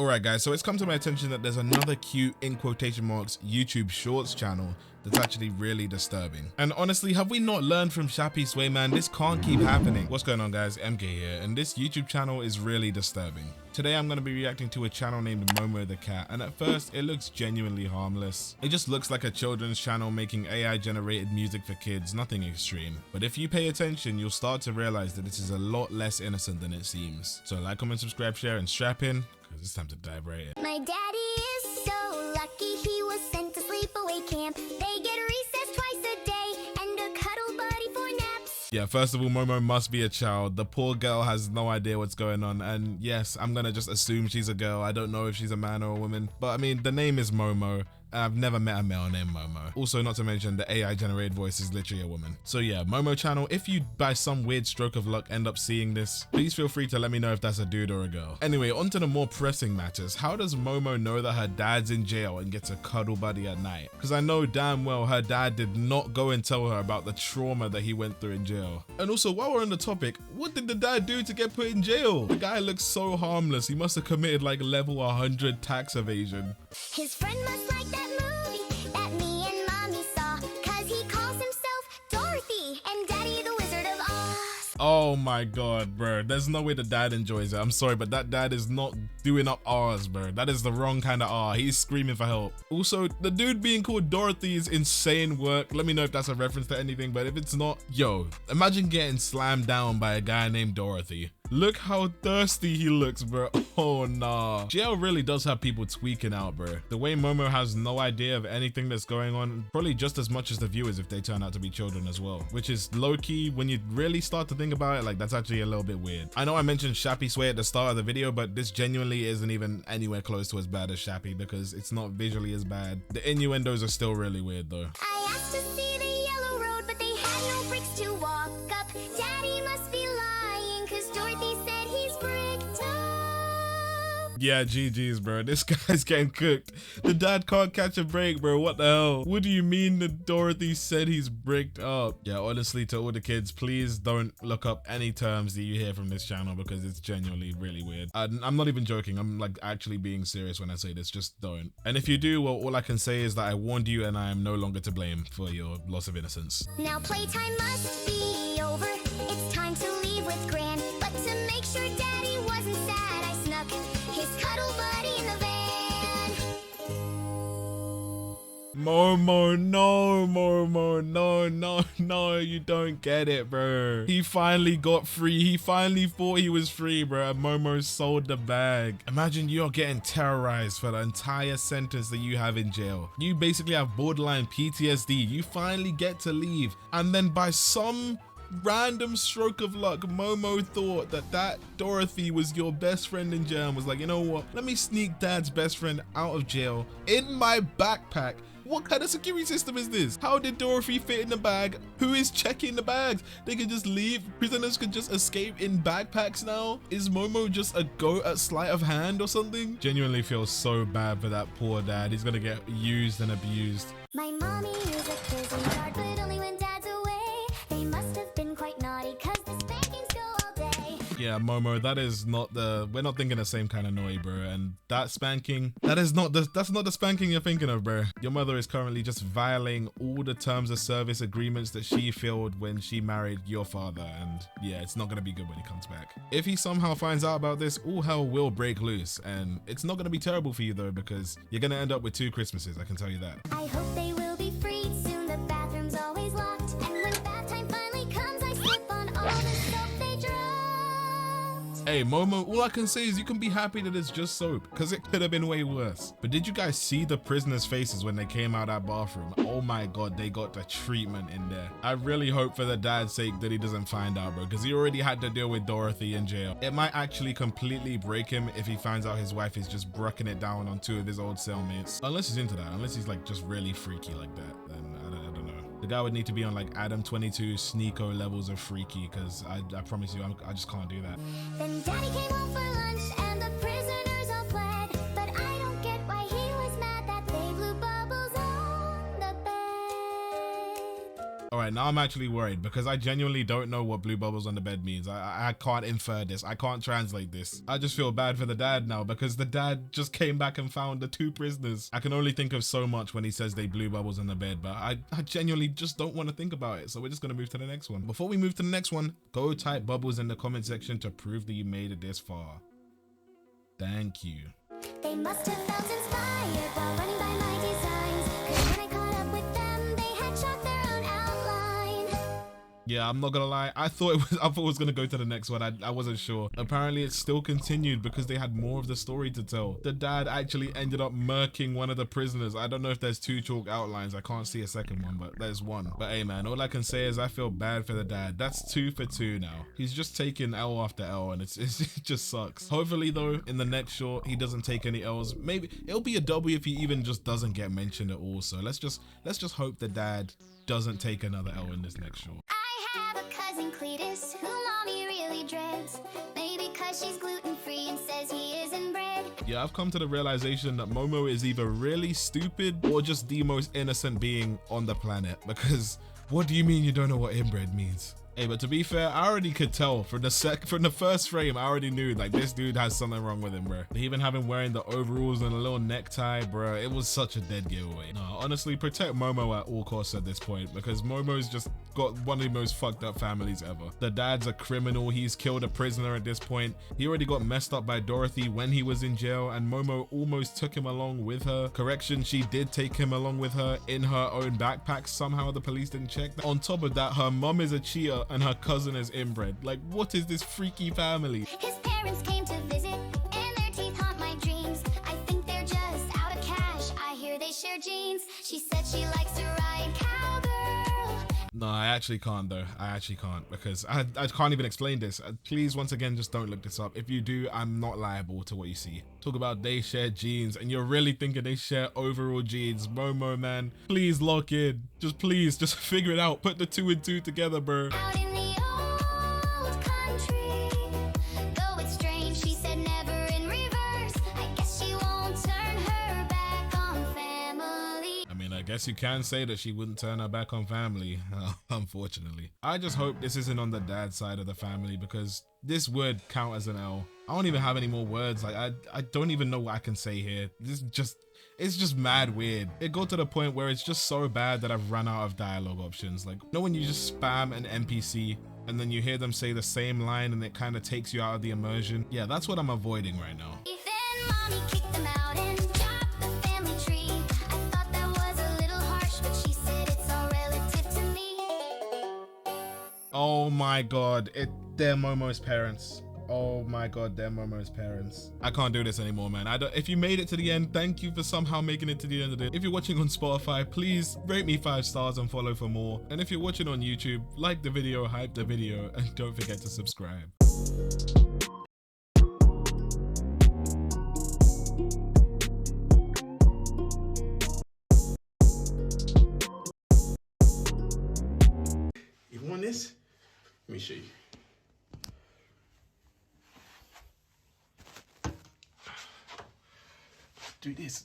Alright guys, so it's come to my attention that there's another cute, in quotation marks, YouTube Shorts channel that's actually really disturbing. And honestly, have we not learned from Shappy Sway, man? This can't keep happening. What's going on guys, MK here, and this YouTube channel is really disturbing. Today I'm going to be reacting to a channel named Momo the Cat, and at first it looks genuinely harmless. It just looks like a children's channel making AI generated music for kids, nothing extreme. But if you pay attention, you'll start to realize that this is a lot less innocent than it seems. So like, comment, subscribe, share, and strap in, because it's time to dive right in. My daddy is so lucky he was sent to sleepaway camp. They get recess twice a day and a cuddle buddy for naps. Yeah, first of all, Momo must be a child. The poor girl has no idea what's going on. And yes, I'm gonna just assume she's a girl. I don't know if she's a man or a woman. But I mean, the name is Momo. I've never met a male named Momo. Also, not to mention the AI generated voice is literally a woman. So yeah, Momo channel, if you by some weird stroke of luck end up seeing this, please feel free to let me know if that's a dude or a girl. Anyway, on to the more pressing matters. How does Momo know that her dad's in jail and gets a cuddle buddy at night? Because I know damn well her dad did not go and tell her about the trauma that he went through in jail. And also, while we're on the topic, what did the dad do to get put in jail? The guy looks so harmless. He must have committed like level 100 tax evasion. His friend must like that movie that me and mommy saw, cause he calls himself Dorothy and Daddy the Wizard of Oz. Oh my god, bro. There's no way the dad enjoys it. I'm sorry, but that dad is not doing up R's, bro. That is the wrong kind of R. He's screaming for help. Also, the dude being called Dorothy is insane work. Let me know if that's a reference to anything, but if it's not, yo, imagine getting slammed down by a guy named Dorothy. Look how thirsty he looks, bro. Oh, nah. Jail really does have people tweaking out, bro. The way Momo has no idea of anything that's going on, probably just as much as the viewers if they turn out to be children as well. Which is low-key, when you really start to think about it, like, that's actually a little bit weird. I know I mentioned Shappy Sway at the start of the video, but this genuinely isn't even anywhere close to as bad as Shappy because it's not visually as bad. The innuendos are still really weird, though. I asked to see the yellow road, but they had no bricks to walk up. Daddy must be lying, cause Dorothy said he's bricked up. Yeah, GG's, bro. This guy's getting cooked. The dad can't catch a break, bro. What the hell? What do you mean that Dorothy said he's bricked up? Yeah, honestly, to all the kids, please don't look up any terms that you hear from this channel because it's genuinely really weird. I'm not even joking. I'm like actually being serious when I say this. Just don't. And if you do, well, all I can say is that I warned you and I am no longer to blame for your loss of innocence. Now playtime must be over. It's time to leave with Gran. But to make sure Daddy wasn't sad, I snuck his cuddle buddy in the van. Momo, no, Momo, no, you don't get it, bro. He finally got free. He finally thought he was free, bro. And Momo sold the bag. Imagine you're getting terrorized for the entire sentence that you have in jail. You basically have borderline PTSD. You finally get to leave. And then by some random stroke of luck, Momo thought that Dorothy was your best friend in jail and was like, you know what? Let me sneak dad's best friend out of jail in my backpack. What kind of security system is this? How did Dorothy fit in the bag? Who is checking the bags? They can just leave. Prisoners can just escape in backpacks now. Is Momo just a goat at sleight of hand or something? Genuinely feel so bad for that poor dad. He's gonna get used and abused. My mommy is a prison guard, but only when Dad's away. They must have been quite naughty, cause the spankings go all day. Yeah, Momo, that is not we're not thinking the same kind of naughty, bro. And that spanking, that's not the spanking you're thinking of, bro. Your mother is currently just violating all the terms of service agreements that she filled when she married your father. And yeah, it's not gonna be good when he comes back. If he somehow finds out about this, all hell will break loose. And it's not gonna be terrible for you though, because you're gonna end up with 2 Christmases, I can tell you that. I hope they will be freed soon. The bathroom's always locked. And when bath time finally comes, I slip on all the soap they dropped. Hey Momo, all I can say is you can be happy that it's just soap, because it could have been way worse. But did you guys see the prisoners' faces when they came out of that bathroom? Oh my god, they got the treatment in there. I really hope for the dad's sake that he doesn't find out, bro, because he already had to deal with Dorothy in jail. It might actually completely break him if he finds out his wife is just brucking it down on 2 of his old cellmates. Unless he's into that, unless he's like just really freaky like that, then I don't know. The guy would need to be on like Adam 22 Sneeko levels of freaky, because I promise you, I just can't do that. Then Daddy came home for lunch and the prisoners all fled. But I don't get why he was mad that they blew bubbles on the bed. right, now I'm actually worried because I genuinely don't know what blue bubbles on the bed means. I can't infer this. I can't translate this. I just feel bad for the dad now because the dad just came back and found the 2 prisoners. I can only think of so much when he says they blew bubbles on the bed, but I genuinely just don't want to think about it. So we're just going to move to the next one. Before we move to the next one, go type bubbles in the comment section to prove that you made it this far. Thank you. They must have felt inspired while running by my designs. 'Cause when I caught up with them, they had chalked their own outline. Yeah, I'm not gonna lie. I thought it was gonna go to the next one. I wasn't sure. Apparently, it still continued because they had more of the story to tell. The dad actually ended up murking one of the prisoners. I don't know if there's 2 chalk outlines. I can't see a second one, but there's one. But hey, man, all I can say is I feel bad for the dad. That's 2 for 2 now. He's just taking L after L, and it just sucks. Hopefully, though, in the next short, he doesn't take any L's. Maybe it'll be a W if he even just doesn't get mentioned at all. So let's just hope the dad doesn't take another L in this next short. I have a cousin Cletus who mommy really dreads. Maybe 'cause she's gluten-free and says he isn't bread. Yeah, I've come to the realization that Momo is either really stupid or just the most innocent being on the planet. Because what do you mean you don't know what inbred means? Hey, but to be fair, I already could tell from the first frame. I already knew like this dude has something wrong with him, bro. They even have him wearing the overalls and a little necktie, bro. It was such a dead giveaway. No, honestly, protect Momo at all costs at this point because Momo's just got one of the most fucked up families ever. The dad's a criminal. He's killed a prisoner at this point. He already got messed up by Dorothy when he was in jail, and Momo almost took him along with her. Correction, she did take him along with her in her own backpack. Somehow the police didn't check that. On top of that, her mom is a cheater and her cousin is inbred. Like, what is this freaky family? His parents came to visit and their teeth haunt my dreams. I think they're just out of cash. I hear they share genes. She said she likes to ride cowgirl. No, I actually can't though. I actually can't because I can't even explain this. Please, once again, just don't look this up. If you do, I'm not liable to what you see. Talk about they share genes and you're really thinking they share overall genes. Momo, man, please lock in. Please, just figure it out. Put the 2 and 2 together, bro. Out in the old country. Though it's strange, she said never in reverse. I guess she won't turn her back on family. I mean, I guess you can say that she wouldn't turn her back on family, unfortunately. I just hope this isn't on the dad's side of the family because this would count as an L. I don't even have any more words. Like, I don't even know what I can say here. It's just mad weird. It got to the point where it's just so bad that I've run out of dialogue options. Like, you know when you just spam an NPC and then you hear them say the same line and it kind of takes you out of the immersion? Yeah, that's what I'm avoiding right now. Then mommy kicked them out and dropped the family tree. I thought that was a little harsh, but she said it's all relative to me. Oh my god, they're Momo's parents. Oh my god, they're Momo's parents. I can't do this anymore, man. If you made it to the end, thank you for somehow making it to the end of it. If you're watching on Spotify, please rate me 5 stars and follow for more. And if you're watching on YouTube, like the video, hype the video, and don't forget to subscribe. You want this? Let me show you. Do this.